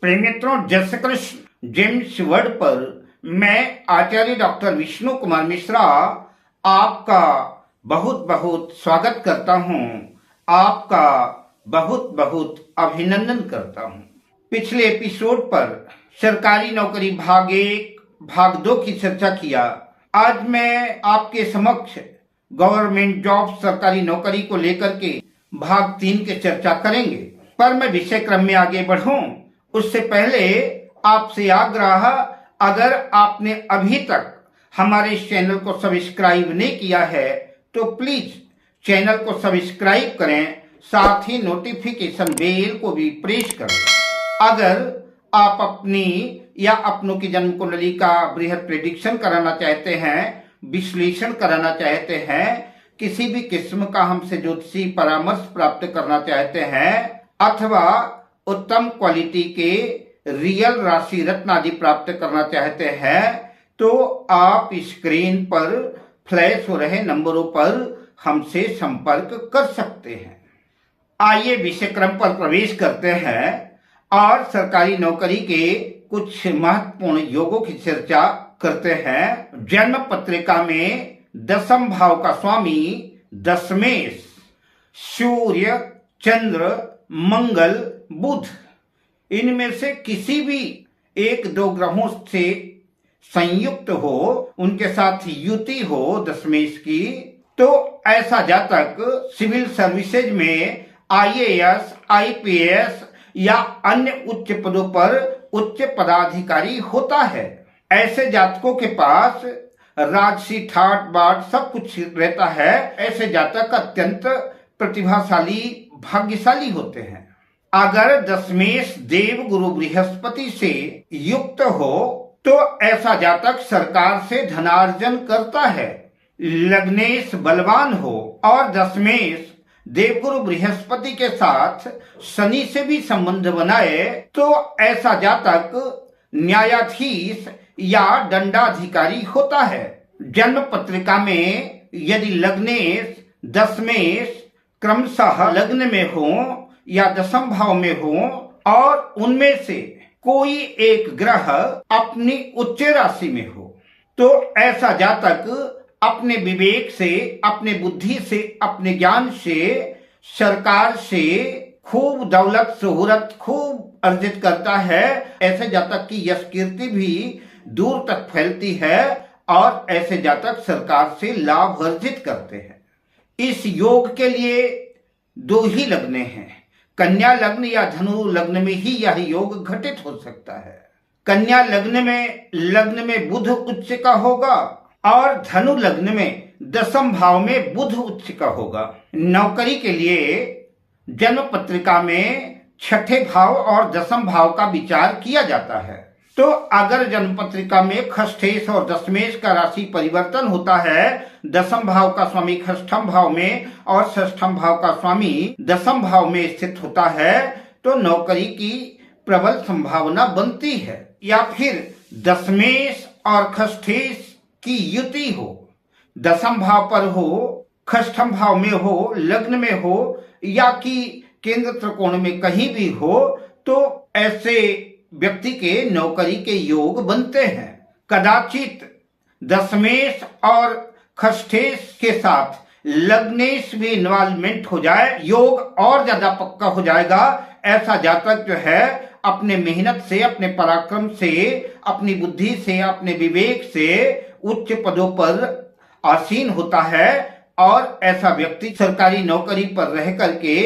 प्रेम मित्रों, जय Shri Krishna. James word पर मैं आचार्य डॉक्टर विष्णु कुमार मिश्रा आपका बहुत बहुत स्वागत करता हूं, आपका बहुत बहुत अभिनंदन करता हूं। पिछले एपिसोड पर सरकारी नौकरी भाग 1 भाग 2 की चर्चा किया। आज मैं आपके समक्ष गवर्नमेंट जॉब सरकारी नौकरी को लेकर के भाग 3 की चर्चा करेंगे। पर मैं विषय क्रम में आगे बढ़ूं उससे पहले आपसे आग्रह, अगर आपने अभी तक हमारे इस चैनल को सब्सक्राइब नहीं किया है तो प्लीज चैनल को सब्सक्राइब करें, साथ ही नोटिफिकेशन बेल को भी प्रेस करें। अगर आप अपनी या अपनों की जन्म कुंडली का बृहद प्रेडिक्शन कराना चाहते हैं, विश्लेषण कराना चाहते हैं, किसी भी किस्म का हमसे ज्योतिषी परामर्श प्राप्त करना चाहते हैं, अथवा उत्तम क्वालिटी के रियल राशि रत्न आदि प्राप्त करना चाहते हैं, तो आप स्क्रीन पर फ्लैश हो रहे नंबरों पर हमसे संपर्क कर सकते हैं। आइए विषय क्रम पर प्रवेश करते हैं और सरकारी नौकरी के कुछ महत्वपूर्ण योगों की चर्चा करते हैं। जन्म पत्रिका में दशम भाव का स्वामी दशमेश सूर्य, चंद्र, मंगल, बुध, इनमें से किसी भी 1-2 ग्रहों से संयुक्त हो, उनके साथ युति हो दशमेश की, तो ऐसा जातक सिविल सर्विसेज में IAS, IPS या अन्य उच्च पदों पर उच्च पदाधिकारी होता है। ऐसे जातकों के पास राजसी ठाट बाट सब कुछ रहता है। ऐसे जातक अत्यंत प्रतिभाशाली, भाग्यशाली होते हैं। अगर दशमेश देव गुरु बृहस्पति से युक्त हो तो ऐसा जातक सरकार से धनार्जन करता है। लग्नेश बलवान हो और दशमेश देवगुरु बृहस्पति के साथ शनि से भी संबंध बनाए तो ऐसा जातक न्यायाधीश या दंडाधिकारी होता है। जन्म पत्रिका में यदि लग्नेश, दशमेश क्रमशः लग्न में हो या दशम भाव में हो और उनमें से कोई एक ग्रह अपनी उच्च राशि में हो, तो ऐसा जातक अपने विवेक से, अपने बुद्धि से, अपने ज्ञान से सरकार से खूब दौलत शोहरत खूब अर्जित करता है। ऐसे जातक की यश कीर्ति भी दूर तक फैलती है और ऐसे जातक सरकार से लाभ अर्जित करते हैं। इस योग के लिए 2 ही लग्न हैं, कन्या लग्न या धनु लग्न में ही यह योग घटित हो सकता है। कन्या लग्न में बुध उच्च का होगा और धनु लग्न में दशम भाव में बुध उच्च का होगा। नौकरी के लिए जन्म पत्रिका में छठे भाव और दशम भाव का विचार किया जाता है। तो अगर जन्म पत्रिका में खष्ठेश और दशमेश का राशि परिवर्तन होता है, दशम भाव का स्वामी खष्ठम भाव में और षष्ठम भाव का स्वामी दशम भाव में स्थित होता है, तो नौकरी की प्रबल संभावना बनती है। या फिर दशमेश और खष्ठेश की युति हो, दशम भाव पर हो, खष्ठम भाव में हो, लग्न में हो या कि केंद्र त्रिकोण में कहीं भी हो, तो ऐसे व्यक्ति के नौकरी के योग बनते हैं। कदाचित दशमेश और खष्ठेश के साथ लग्नेश भी इन्वॉल्वमेंट हो जाए, योग और ज्यादा पक्का हो जाएगा। ऐसा जातक जो है अपने मेहनत से, अपने पराक्रम से, अपनी बुद्धि से, अपने विवेक से उच्च पदों पर आसीन होता है और ऐसा व्यक्ति सरकारी नौकरी पर रह करके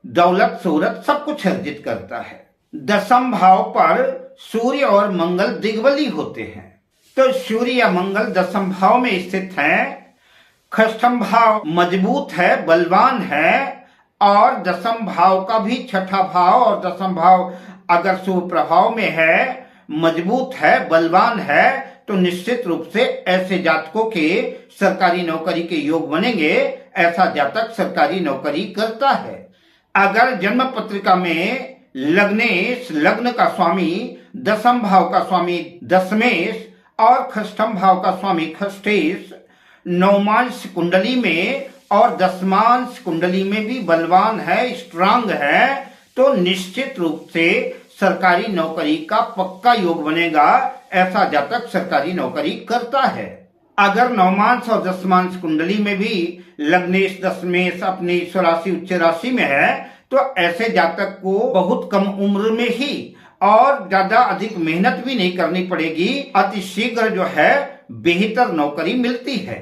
दौलत शोहरत सब कुछ अर्जित करता है। दशम भाव पर सूर्य और मंगल दिग्बली होते हैं, तो सूर्य या मंगल दशम भाव में स्थित हैं। खष्ठम भाव मजबूत है, बलवान है और दशम भाव का भी छठा भाव और दशम भाव अगर शुभ प्रभाव में है, मजबूत है, बलवान है, तो निश्चित रूप से ऐसे जातकों के सरकारी नौकरी के योग बनेंगे। ऐसा जातक सरकारी नौकरी करता है। अगर जन्म पत्रिका में लग्नेश लग्न का स्वामी, दशम भाव का स्वामी दशमेश और खष्ठम भाव का स्वामी खष्ठेश नवमांश कुंडली में और दशमांश कुंडली में भी बलवान है, स्ट्रांग है, तो निश्चित रूप से सरकारी नौकरी का पक्का योग बनेगा। ऐसा जातक सरकारी नौकरी करता है। अगर नवमांश और दशमांश कुंडली में भी लग्नेश दशमेश अपनी स्वराशि उच्च राशि में है तो ऐसे जातक को बहुत कम उम्र में ही और ज्यादा अधिक मेहनत भी नहीं करनी पड़ेगी, अतिशीघ्र जो है बेहतर नौकरी मिलती है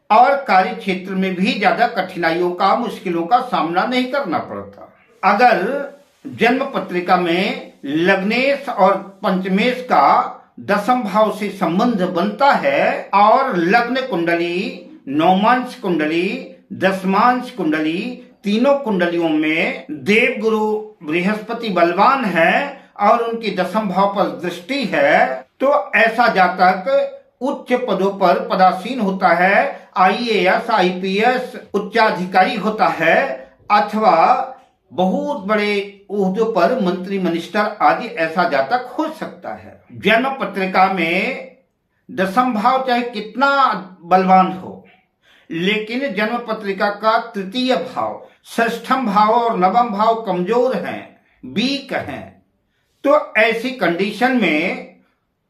और कार्य क्षेत्र में भी ज्यादा कठिनाइयों का मुश्किलों का सामना नहीं करना पड़ता। अगर जन्म पत्रिका में लग्नेश और पंचमेश का दशम भाव से संबंध बनता है और लग्न कुंडली, नवमांश कुंडली, दशमांश कुंडली तीनों कुंडलियों में देव गुरु बृहस्पति बलवान है और उनकी दशम भाव पर दृष्टि है तो ऐसा जातक उच्च पदों पर पदासीन होता है, IAS, IPS उच्चाधिकारी होता है अथवा बहुत बड़े ओहदों पर मंत्री मिनिस्टर आदि ऐसा जातक हो सकता है। जन्म पत्रिका में दशम भाव चाहे कितना बलवान हो लेकिन जन्म पत्रिका का तृतीय भाव, षष्ठम भाव और नवम भाव कमजोर हैं, वीक हैं, तो ऐसी कंडीशन में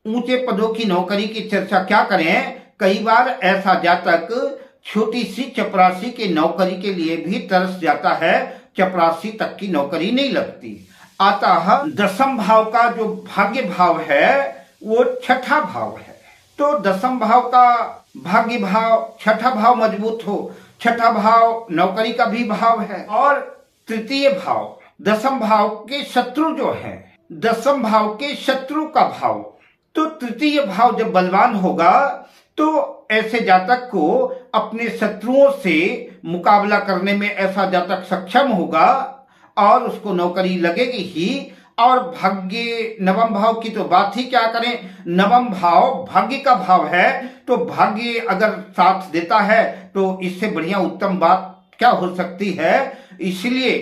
ऊंचे पदों की नौकरी की चर्चा क्या करें। कई बार ऐसा जातक छोटी सी चपरासी की नौकरी के लिए भी तरस जाता है, चपरासी तक की नौकरी नहीं लगती। अतः दशम भाव का जो भाग्य भाव है वो छठा भाव है, तो दशम भाव का भाग्य भाव, छठा भाव मजबूत हो, छठा भाव नौकरी का भी भाव है और तृतीय भाव दशम भाव के शत्रु जो है, दशम भाव के शत्रु का भाव, तो तृतीय भाव जब बलवान होगा तो ऐसे जातक को अपने शत्रुओं से मुकाबला करने में ऐसा जातक सक्षम होगा और उसको नौकरी लगेगी ही। और भाग्य नवम भाव की तो बात ही क्या करें, नवम भाव भाग्य का भाव है तो भाग्य अगर साथ देता है तो इससे बढ़िया उत्तम बात क्या हो सकती है। इसलिए